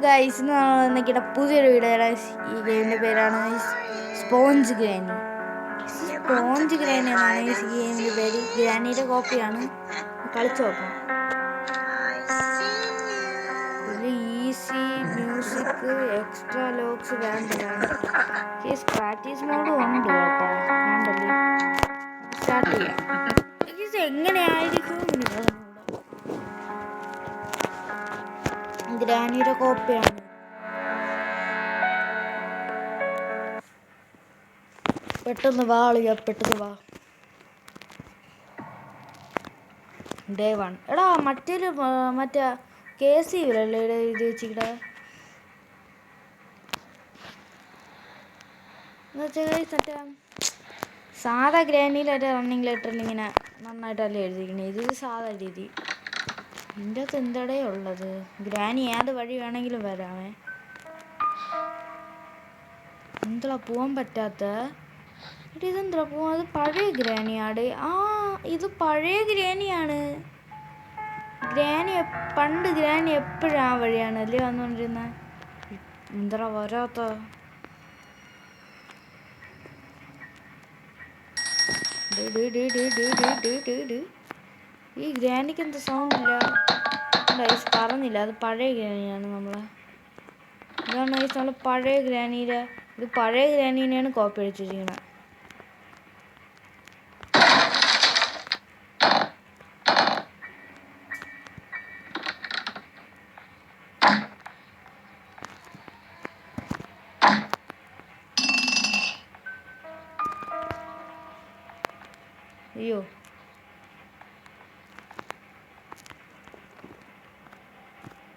Guys എന്നൊക്കെ പുതിയൊരു video. ഈ ഗെയിമിൻ്റെ പേരാണ് സ്പോഞ്ച് ഗ്രാനി. സ്പോഞ്ച് ഗ്രാനി എന്നാണ് ഈ ഗെയിമിൻ്റെ പേര്. ഗ്രാനിയുടെ കോപ്പിയാണ്. കളിച്ചു നോക്കാം. ഇതിൽ ഈസി മ്യൂസിക് എക്സ്ട്രാ ലോക്സ് വേണ്ടതാണ്. പ്രാക്ടീസ് മോഡും ഉണ്ട് കേട്ടോ. ഉണ്ടല്ലേ, സ്റ്റാർട്ട് ചെയ്യാം. ഇത് എങ്ങനെയായിരിക്കും? ഗ്രാനിയുടെ കോപ്പിയാണ്. പെട്ടെന്ന് വാ കളിയാ, പെട്ടെന്ന് വാ. ഡേ 1. എടാ മറ്റേ കേസ് ഇവരല്ലേ ഇത് വെച്ചിട്ട് മറ്റേ സാധാ ഗ്രാനിയിലൊരു റണ്ണിങ് ലെറ്ററിൽ ഇങ്ങനെ നന്നായിട്ടല്ലേ എഴുതിക്കണേ. ഇത് സാധാ രീതി. ഇതിൻ്റെ അകത്ത് എന്തടേ ഉള്ളത്? ഗ്രാനി ഏത് വഴി വേണമെങ്കിലും വരാമേ. എന്താ പോവാൻ പറ്റാത്ത? ഇതെന്താ പോവാ? അത് പഴയ ഗ്രാനിയാണ്. ഇത് പഴയ ഗ്രാനിയാണ്. പണ്ട് ഗ്രാനി എപ്പോഴും ആ വഴിയാണ് അല്ലേ വന്നുകൊണ്ടിരുന്നത്. എന്താ വരാത്ത? ഈ ഗ്രാനിക്ക് എന്താ സൗണ്ട് ഇല്ല? പറഞ്ഞില്ല, അത് പഴയ ഗ്രാനിയാണ്. ഇതാണ് നമ്മൾ പഴയ ഗ്രാനിയിലെ. ഇത് പഴയ ഗ്രാനീനെയാണ് കോപ്പി അടിച്ചിരിക്കുന്നത്. അയ്യോ,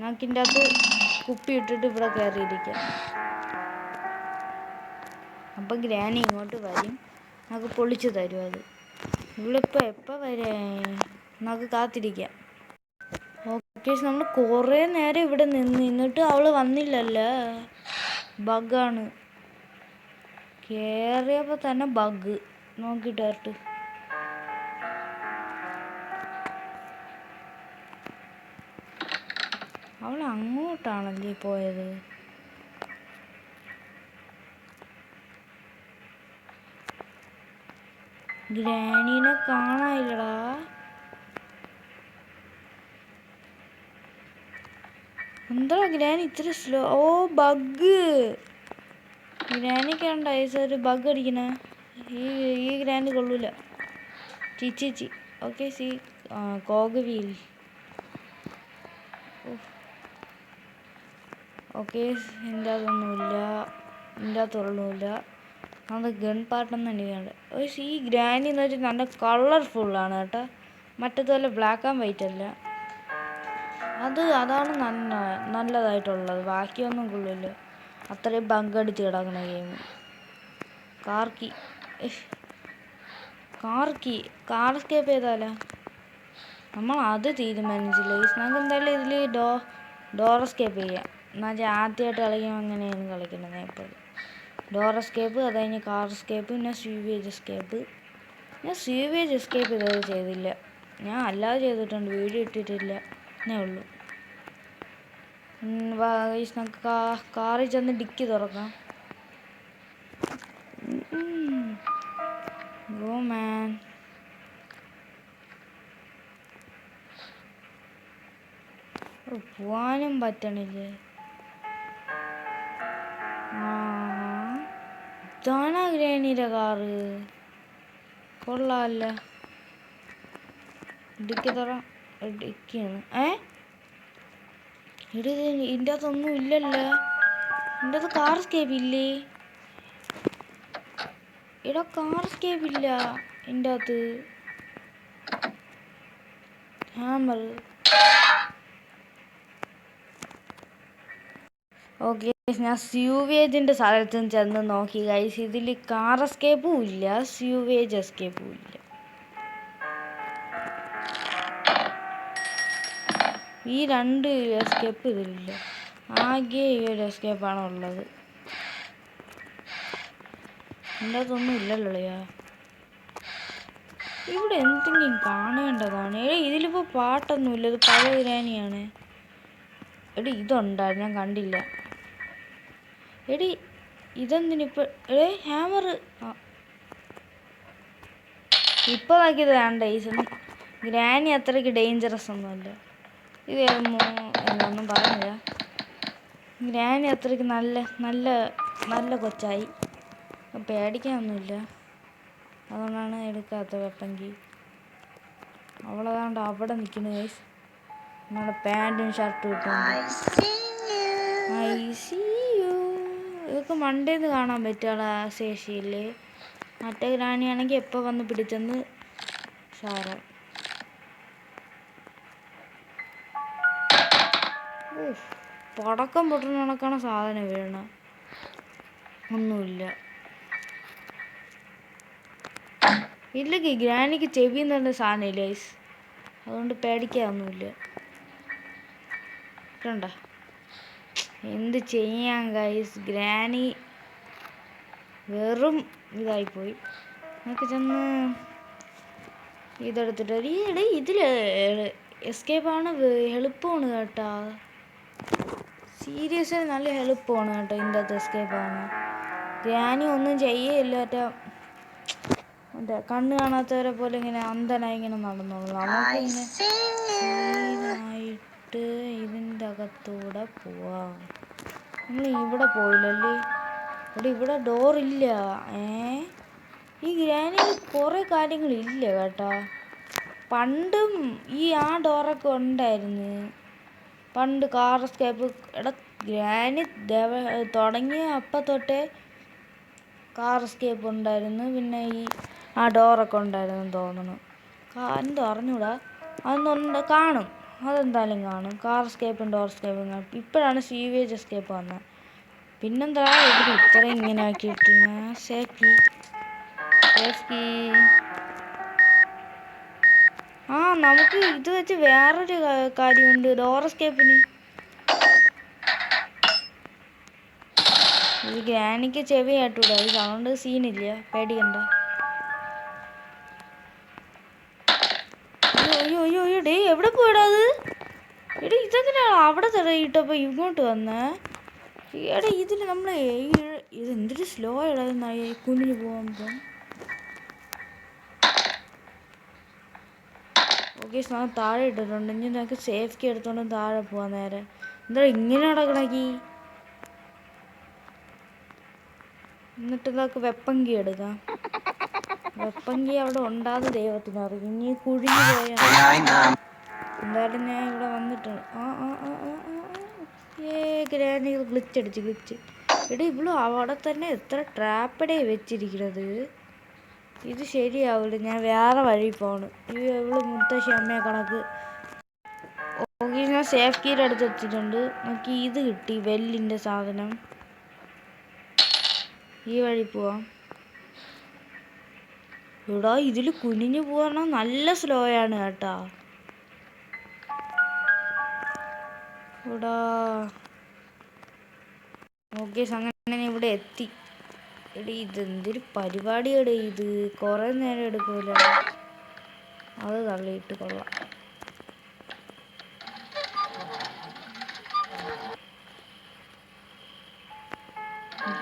നമുക്കിൻ്റെ അകത്ത് കുപ്പി ഇട്ടിട്ട് ഇവിടെ കയറിയിരിക്കാം. അപ്പം ഗ്രാനി ഇങ്ങോട്ട് വരും, നമുക്ക് പൊളിച്ചു തരും. അത് ഇവളിപ്പോൾ എപ്പോൾ വരെ? നമുക്ക് കാത്തിരിക്കാം. ഓക്കെ, നമ്മൾ കുറേ നേരം ഇവിടെ നിന്നിട്ട് അവൾ വന്നില്ലല്ലോ. ബഗ്ഗാണ്. കയറിയപ്പോൾ തന്നെ ബഗ്. നോക്കിയിട്ട് വരട്ട്. അവൾ അങ്ങോട്ടാണല്ലേ പോയത്? ഗ്രാനീനെ കാണാനില്ലടാ. എന്താ ഗ്രാനി ഇത്ര സ്ലോ? ഓ, ബഗ്. ഗ്രാനിക്ക് ഉണ്ടായി ഒരു ബഗ് അടിക്കണേ. ഈ ഗ്രാനി കൊള്ളൂല. ചിച്ചി. Okay, cog wheel. ഓക്കെ, എൻ്റെ അതൊന്നുമില്ല. എൻ്റെ അകത്തൊന്നുമില്ല. അത് ഗൺ പാർട്ടെന്ന് എനിക്കുണ്ട്. പക്ഷേ ഈ ഗ്രാനി എന്ന് വെച്ചാൽ നല്ല കളർഫുള്ളാണ് കേട്ടോ. മറ്റേതുപോലെ ബ്ലാക്ക് ആൻഡ് വൈറ്റ് അല്ല. അതാണ് നല്ലതായിട്ടുള്ളത്. ബാക്കിയൊന്നും കൊള്ളില്ല. അത്രയും ബങ്കടിച്ച് കിടക്കുന്ന ഗെയിം. കാർ എസ്കേപ്പ് ചെയ്താലോ? നമ്മൾ അത് തീരുമാനിച്ചില്ല. നമുക്ക് എന്തായാലും ഇതിൽ ഡോർ എസ്കേപ്പ് ചെയ്യാം. എന്നുവെച്ചാൽ ആദ്യമായിട്ട് കളിക്കുമ്പോൾ അങ്ങനെയാണ് കളിക്കുന്നത്. എപ്പോഴും ഡോർ എസ്കേപ്പ്, അത് കഴിഞ്ഞ് കാർ എസ്കേപ്പ്, പിന്നെ സ്വീവേജ് എസ്കേപ്പ്. ഞാൻ സ്വീവേജ് എസ്കേപ്പ് ഇതുവരെ ചെയ്തില്ല. ഞാൻ അല്ലാതെ ചെയ്തിട്ടുണ്ട്, വീഡിയോ ഇട്ടിട്ടില്ല എന്നേ ഉള്ളൂ. നമുക്ക് കാറിൽ ചെന്ന് ഡിക്കി തുറക്കാം. Go man. പോവാനും പറ്റണില്ലേ? ഇതാണ് ഗ്രാനിയുടെ കാറ്. കൊള്ളാമല്ല. ഡിക്കിയാണ്. ഇതിൻ്റെ അകത്തൊന്നും ഇല്ലല്ലോ. ഇതിൻ്റെ അകത്ത് കാർ എസ്കേപ്പ് ഇല്ലേ? കാർ എസ്കേപ്പ് ഇല്ല എൻ്റെ അകത്ത്. ഹാമർ. ഓക്കെ, ഞാൻ സ്യൂവേജിൻ്റെ സ്ഥലത്ത് ചെന്ന് നോക്കി ഗൈസ്. ഇതിൽ കാർ എസ്കേപ്പും ഇല്ല, സ്യൂവേജ് എസ്കേപ്പും ഇല്ല. ഈ രണ്ട് എസ്കേപ്പ് ഇതിലില്ല. ആകെ ഈ ഒരു എസ്കേപ്പാണ് ഉള്ളത്. എൻ്റെ അതൊന്നും ഇല്ലല്ലോ. ഇവിടെ എന്തെങ്കിലും കാണേണ്ടതാണ്. ഇതിലിപ്പോൾ പാട്ടൊന്നുമില്ല. ഇത് പഴയ ഗ്രാനിയാണ്. എടി ഇതുണ്ടായിരുന്നു, ഞാൻ കണ്ടില്ല. എടി ഇതെന്തിനിപ്പോൾ ഹാമർ ഇപ്പോൾ നോക്കിയത് വേണ്ട. ഈ ഗ്രാനി അത്രയ്ക്ക് ഡേഞ്ചറസ് ഒന്നുമല്ല. ഇത് എന്നൊന്നും പറഞ്ഞില്ല. ഗ്രാനി അത്രയ്ക്ക് നല്ല നല്ല നല്ല കൊച്ചായി, പേടിക്കാനൊന്നുമില്ല. അതുകൊണ്ടാണ് എടുക്കാത്ത വെപ്പങ്കി. അവളതാണ്ട് അവിടെ നിൽക്കുന്നു ഗൈസ്. നമ്മുടെ പാൻറ്റും ഷർട്ടും ഇട്ടുണ്ട്. I see you. ഇതൊക്കെ മണ്ടേന്ന് കാണാൻ പറ്റുള്ള ശേഷിയില്ലേ. മറ്റേ ഗ്രാനിയാണെങ്കിൽ എപ്പോൾ വന്ന് പിടിച്ചെന്ന് സാറ്. പടക്കം പൊട്ടുന്ന കണക്കാണ് സാധനം വീണ. ഒന്നുമില്ല. ഇല്ലെങ്കിൽ ഗ്രാനിക്ക് ചെവി എന്ന് പറഞ്ഞ സാധനമില്ല ഗൈസ്. അതുകൊണ്ട് പേടിക്കാനൊന്നുമില്ല. കണ്ട എന്ത് ചെയ്യാൻ ഗൈസ്, ഗ്രാനി വെറും ഇതായിപ്പോയി. നമുക്ക് ചെന്ന് ഇതെടുത്തിട്ട് ഇതിൽ എസ്കേപ്പാണ്, എളുപ്പമാണ് കേട്ടോ. സീരിയസ്ലി നല്ല എളുപ്പമാണ് കേട്ടോ ഇതിൻ്റെ അകത്ത് എസ്കേപ്പാണ്. ഗ്രാനി ഒന്നും ചെയ്യില്ല. മറ്റേ കണ്ണ് കാണാത്തവരെ പോലെ ഇങ്ങനെ അന്ധനായി ഇങ്ങനെ നടന്നോളൂ. നമുക്കിങ്ങനെ ക്ലീനായിട്ട് ഇതിൻ്റെ അകത്തൂടെ പോവാം. നമ്മൾ ഇവിടെ പോയില്ലല്ലേ. ഇവിടെ ഡോറില്ല. ഈ ഗ്രാനിയിൽ കുറേ കാര്യങ്ങളില്ല കേട്ടോ. പണ്ടും ആ ഡോറൊക്കെ ഉണ്ടായിരുന്നു. പണ്ട് കാർ എസ്കേപ്പ് ഗ്രാനി തുടങ്ങിയ അപ്പം തൊട്ടേ കാർ എസ്കേപ്പ് ഉണ്ടായിരുന്നു. പിന്നെ ആ ഡോറൊക്കെ ഉണ്ടായിരുന്നു തോന്നുന്നു. എന്തോ അറിഞ്ഞൂടാ. അതൊന്നും കാണും, അതെന്തായാലും കാണും. കാർ എസ്കേപ്പും ഡോർ എസ്കേപ്പും കാണും. ഇപ്പോഴാണ് സീവേജ് എസ്കേപ്പ് വന്നത്. പിന്നെന്താ ഇവിടെ ഇത്ര ഇങ്ങനെ ആക്കിയിട്ടിരുന്ന സേഫ്റ്റി. നമുക്ക് ഇത് വെച്ച് വേറൊരു കാര്യമുണ്ട് ഡോർ എസ്കേപ്പിന്. ഈ ഗ്രാനിക്ക് ചെവി കേട്ടൂടാ. ഈ സൗണ്ട് സീനില്ല, പേടിക്കണ്ട. അയ്യോ ഡേ എവിടെ പോയടാ അത്? എടി ഇതെങ്ങനെയാണ് അവിടെ തടയിട്ടപ്പോൾ ഇങ്ങോട്ട് വന്നേ? എടാ ഇതിൽ നമ്മൾ ഇത് എന്തൊരു സ്ലോ ഇടാന്നായി കുഞ്ഞിന് പോകുമ്പം. ഓക്കെ ഞാൻ താഴെ ഇട്ടിട്ടുണ്ട്. ഇനി നമുക്ക് സേഫ്റ്റി എടുത്തോണ്ട് താഴെ പോവാൻ നേരെ. എന്താ ഇങ്ങനെ നടക്കണക്കി? എന്നിട്ട് നമുക്ക് വെപ്പങ്കി എടുക്കാം. വെപ്പങ്കി അവിടെ ഉണ്ടാകുന്ന ദൈവത്തിനറിയും. ഇനി കുഴിഞ്ഞു പോയാൽ എന്തായാലും ഞാൻ ഇവിടെ വന്നിട്ടുണ്ട്. Granny glitch. എടി ഇവളും അവിടെ തന്നെ എത്ര ട്രാപ്പടേ വെച്ചിരിക്കുന്നത്. ഇത് ശരിയാവില്ല. ഞാൻ വേറെ വഴി പോകണം. ഇവള് മുത്തശ്ശി അമ്മയെ കണക്ക്. ഓക്കെ ഞാൻ സേഫ് കീയുടെ അടുത്ത് എത്തിയിട്ടുണ്ട്. നമുക്ക് ഇത് കിട്ടി, വെല്ലിൻ്റെ സാധനം. ഈ വഴി പോവാം. ഇവിടെ ഇതിൽ കുനിഞ്ഞു പോകാൻ നല്ല സ്ലോ ആണ് കേട്ടോ. ഇവിടെ ഓക്കെ അങ്ങനെ ഇവിടെ എത്തി. എടി ഇതെന്തൊരു പരിപാടിയുടെ ഇത്, കുറേ നേരം എടുക്കുമല്ലോ. അത് തള്ളിയിട്ട് കൊള്ളാം.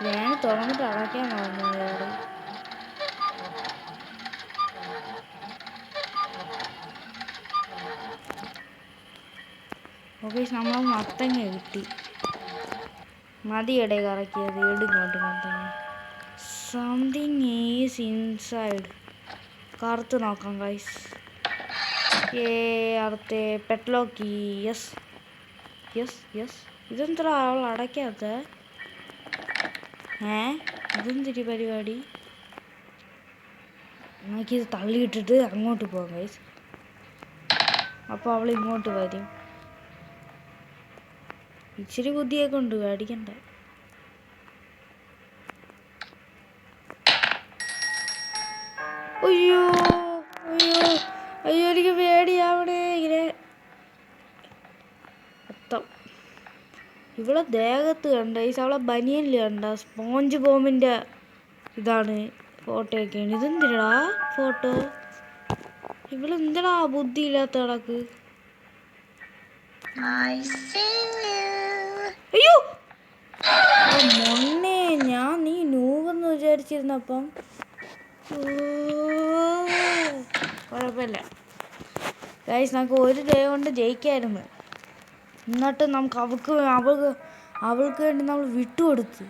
ഞാൻ തുറന്നിട്ട് അടയ്ക്കാൻ മറന്നു. ഓക്കെ നമ്മൾ മത്തങ്ങ കിട്ടി. മതിയടെ കറക്കിയത്. എടുങ്ങോട്ട് മത്തങ്ങ. Something is inside. കറുത്ത് നോക്കാം ഗൈസ്. അടുത്ത് പെട്ലോക്കി. യെസ് ഇതെന്താ അവൾ അടയ്ക്കാത്ത? ഇതെന്തൊരു പരിപാടി? നമുക്കിത് തള്ളിയിട്ടിട്ട് അങ്ങോട്ട് പോകാം ഗൈസ്. അപ്പോൾ അവൾ ഇങ്ങോട്ട് വരും. ഇച്ചിരി ബുദ്ധിയൊക്കെ ഉണ്ട്, പേടിക്കണ്ട. അയ്യോ എനിക്ക് പേടിയാവണേ. ഇങ്ങനെ മൊത്തം ഇവളെ ദേഹത്ത് കണ്ട ഈ അവളെ ബനിയനിൽ കണ്ട സ്പോഞ്ച് ബോംബിൻ്റെ ഇതാണ് ഫോട്ടോയൊക്കെയാണ്. ഇതെന്തിനാ ഫോട്ടോ? ഇവളെന്തിനാ ബുദ്ധി ഇല്ലാത്ത കണക്ക്? അയ്യോ മൊണ്ണേ, ഞാൻ നീ നൂവെന്ന് വിചാരിച്ചിരുന്നപ്പം. കുഴപ്പമില്ല ഗൈസ്, നമുക്ക് ഒരു ഡേ കൊണ്ട് ജയിക്കായിരുന്നു. എന്നിട്ട് നമുക്ക് അവൾക്ക് വേണ്ടി നമ്മൾ വിട്ടുകൊടുത്ത്.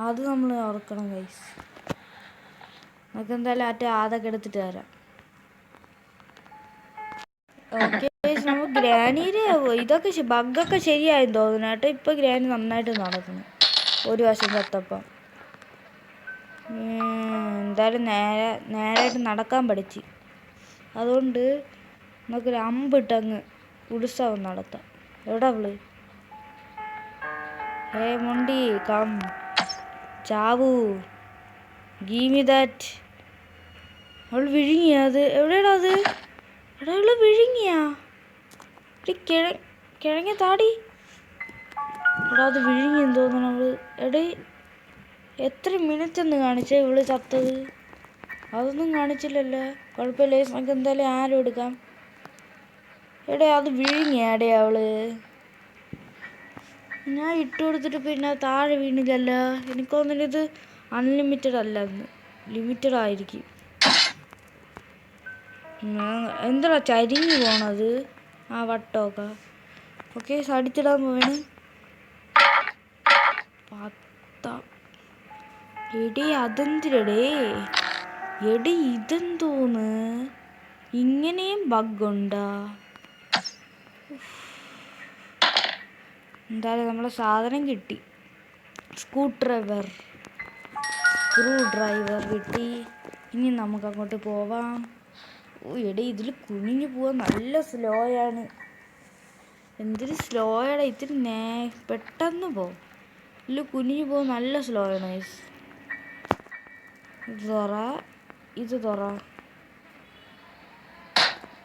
അത് നമ്മൾ ഓർക്കണം ഗൈസ്. നമുക്ക് എന്തായാലും അതൊക്കെ എടുത്തിട്ട് തരാം. ഓക്കെ, നമ്മൾ ഗ്രാനിയുടെ ഇതൊക്കെ ബഗ്ഗൊക്കെ ശരിയായെന്ന് തോന്നുന്നു കേട്ടോ. ഇപ്പം ഗ്രാനി നന്നായിട്ട് നടക്കുന്നു. ഒരു വശം ചത്തപ്പം എന്തായാലും നേരായിട്ട് നടക്കാൻ പഠിച്ച്. അതുകൊണ്ട് നമുക്കൊരു അമ്പിട്ടങ്ങ് ഉത്സവം നടത്താം. എവിടെ അവള്? ഹേ മൊണ്ടി, കം ചാവൂ, ഗീവ് മി ദാറ്റ്. അവൾ വിഴുങ്ങിയ അത്? എവിടെയാടാ അത്? എടാ അവള് വിഴുങ്ങിയാ? കിഴങ്ങ താടി. എടാ അത് വിഴുങ്ങിയെന്ന് തോന്നണം അവള്. എടേ എത്ര മിനിറ്റ് എന്ന് കാണിച്ചേ ഇവള് ചത്തത്? അതൊന്നും കാണിച്ചില്ലല്ലോ. കുഴപ്പമില്ല, നമുക്ക് എന്തായാലും ആരും എടുക്കാം. എടേ അത് വിഴുങ്ങിയാടേ അവള്? ഞാൻ ഇട്ട് കൊടുത്തിട്ട് പിന്നെ താഴെ വീണില്ലല്ലോ. എനിക്ക് തോന്നുന്നു ഇത് അൺലിമിറ്റഡ് അല്ല, ലിമിറ്റഡ് ആയിരിക്കും. എന്താ ചരിഞ്ഞു പോണത് ആ വട്ടമൊക്കെ? ഓക്കെ, അടിച്ചിടാൻ പോവാണ്. എടേ അതെന്തിരടേ? എടേ ഇതെന്തോന്ന്? ഇങ്ങനെയും ബഗ്ഗുണ്ടാ? എന്തായാലും നമ്മളെ സാധനം കിട്ടി. സ്ക്രൂ ഡ്രൈവർ കിട്ടി. ഇനി നമുക്ക് അങ്ങോട്ട് പോവാം. എടേ ഇതിൽ കുനിഞ്ഞു പോവാൻ നല്ല സ്ലോ ആണ്. എന്തൊരു സ്ലോ ആടാ! ഇത്തിരി പെട്ടെന്ന് പോവും. ഇതിൽ കുനിഞ്ഞു പോവാൻ നല്ല സ്ലോ ആണ്. ഇത് തുറ.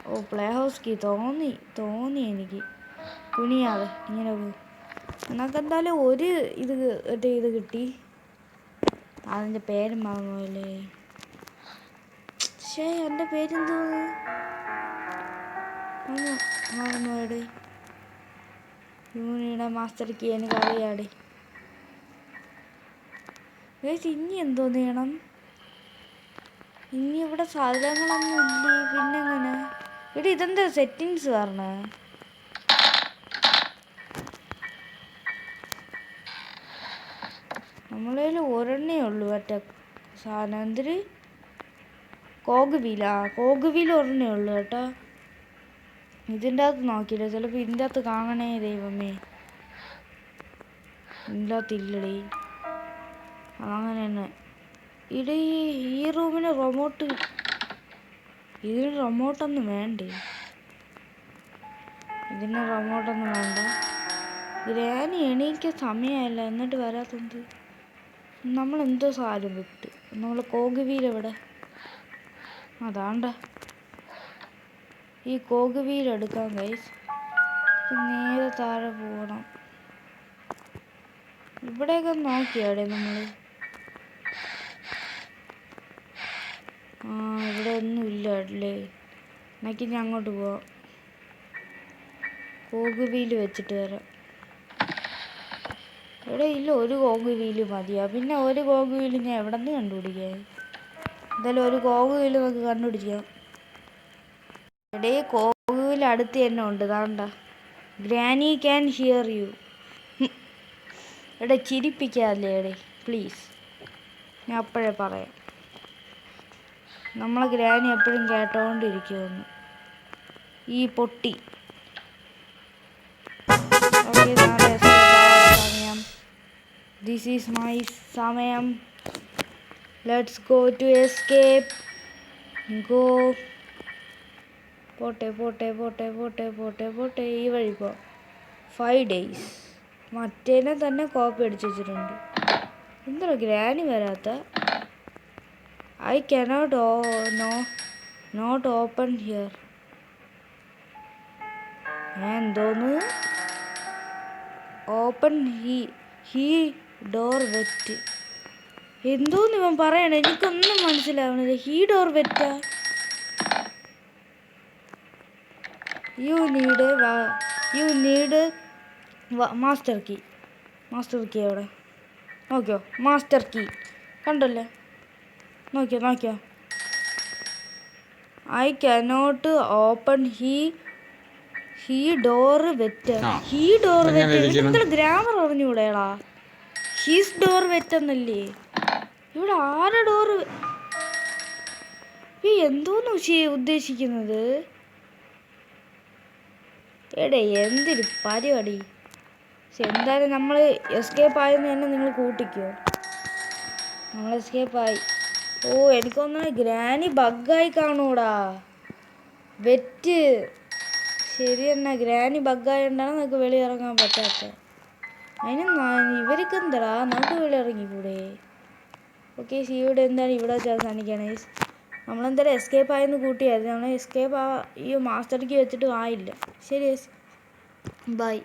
ഓ, പ്ലേ ഹൗസ് കീ തോന്നി എനിക്ക്. കുനിയാതെ ഇങ്ങനെ പോകും. നമുക്ക് എന്തായാലും ഒരു ഇത് കിട്ടി. അതിൻ്റെ പേര് മറന്നുപോയല്ലേ. എൻ്റെ പേരെന്തോന്ന് മറന്നുപോയടേ. യൂണിയുടെ മാസ്റ്റർ കീ എനിക്ക് അറിയാടേ. ഇനി എന്തോന്ന് ചെയ്യണം? ഇനി ഇവിടെ സാധനങ്ങളൊന്നും ഇല്ലേ, പിന്നെങ്ങനെ? ഇവിടെ ഇതെന്താ സെറ്റിങ്സ് പറഞ്ഞേ? നമ്മളതിൽ ഒരെണ്ണേ ഉള്ളൂ മറ്റേ സാധനം. എന്തൊരു കോഗ് വീൽ ഒരെണ്ണേ ഉള്ളൂ കേട്ടോ. ഇതിൻ്റെ അകത്ത് നോക്കിയില്ല, ചിലപ്പോൾ ഇതിൻ്റെ അകത്ത് കാണണേ. ദൈവമേ, ഇതിൻ്റെ അകത്ത് ഇല്ലടേ. അതങ്ങനെ തന്നെ. ഇവിടെ ഈ റൂമിന് ഇതിന് റിമോട്ടൊന്നും വേണ്ടേ? വേണ്ട. ഗ്രാനി എണീക്കാൻ സമയമല്ല, എന്നിട്ട് വരാത്തത്. നമ്മളെന്തോ സാധനം വിട്ട്. നമ്മൾ കോഗ് വീൽ എവിടെ? അതാണ്ട ഈ കോഗ് വീൽ എടുക്കാം ഗൈസ്. നേരെ താഴെ പോകണം. ഇവിടെയൊക്കെ നോക്കിയാടെ നമ്മൾ? ഇവിടെ ഒന്നും ഇല്ല അല്ലേ. എന്നൊക്കെ ഞാൻ അങ്ങോട്ട് പോവാം. കോഗ് വീല് വെച്ചിട്ട് വരാം. ഇവിടെ ഇല്ല, ഒരു കോഗ് വീല് മതിയാ. പിന്നെ ഒരു കോഗ് വീല് ഞാൻ എവിടെ നിന്ന് കണ്ടുപിടിക്കാൻ? എന്തായാലും ഒരു കോഗ് വീല് നമുക്ക് കണ്ടുപിടിക്കാം. ഇവിടെ കോഗ് വീല് അടുത്ത് തന്നെ ഉണ്ട്. താണ്ട ഗ്രാനി ക്യാൻ ഹിയർ യു. ഇവിടെ ചിരിപ്പിക്കാല്ലേ എടേ പ്ലീസ്. ഞാൻ അപ്പോഴേ പറയാം, നമ്മളെ ഗ്രാനി എപ്പോഴും കേട്ടോണ്ടിരിക്കുമെന്ന്. ഈ പൊട്ടി. സമയം. ദിസ് ഈസ് മൈ സമയം. Let's go to escape. Go. പോട്ടെ. ഈ വഴി പോ. 5 days. മറ്റേനെ തന്നെ കോപ്പി അടിച്ച് വെച്ചിട്ടുണ്ട്. എന്താ ഗ്രാനി വരാത്ത? I cannot not open here. എന്തോന്ന്? Open he door wet. എന്തോന്ന് ഇവൻ പറയണേ? എനിക്കൊന്നും മനസ്സിലാവണില്ല. ഹീ ഡോർ വെറ്റാ? You need you need master key അവിടെ നോക്കിയോ, മാസ്റ്റർ കീ കണ്ടല്ലേ, നോക്കിയോ I cannot open he door wet നിങ്ങൾ ഗ്രാമർ അറിഞ്ഞൂടെടാ. ഹീസ് ഡോർ വെറ്റെന്നല്ലേ ഇവിടെ. ആരെ ഡോറ് എന്തോന്ന് ഉദ്ദേശിക്കുന്നത്? എടേ എന്തൊരു പരിപാടി. പക്ഷെ എന്തായാലും നമ്മൾ എസ്കേപ്പ് ആയെന്ന് തന്നെ നിങ്ങൾ കൂട്ടിക്കോ. നമ്മൾ എസ്കേപ്പായി. എനിക്കൊന്ന് ഗ്രാനി ബഗ്ഗായി കാണൂടാ. വെറ്റ് ശരി തന്നെ, ഗ്രാനി ബഗ്ഗായോണ്ടാണ് നമുക്ക് വെളിയിറങ്ങാൻ പറ്റാത്തത്. അതിന് ഇവർക്ക് എന്താടാ, നമുക്ക് വെളിയിറങ്ങിക്കൂടെ? ഓക്കെ, ഇവിടെ എന്താണ് ഇവിടെ വെച്ച് അവസാനിക്കുകയാണ്. നമ്മളെന്തായാലും എസ്കേപ്പ് ആയെന്ന് കൂട്ടിയായിരുന്നു. നമ്മൾ എസ്കേപ്പ് ഈ മാസ്റ്റർ കീ വെച്ചിട്ട് ആയില്ല. ശരി, ബൈ.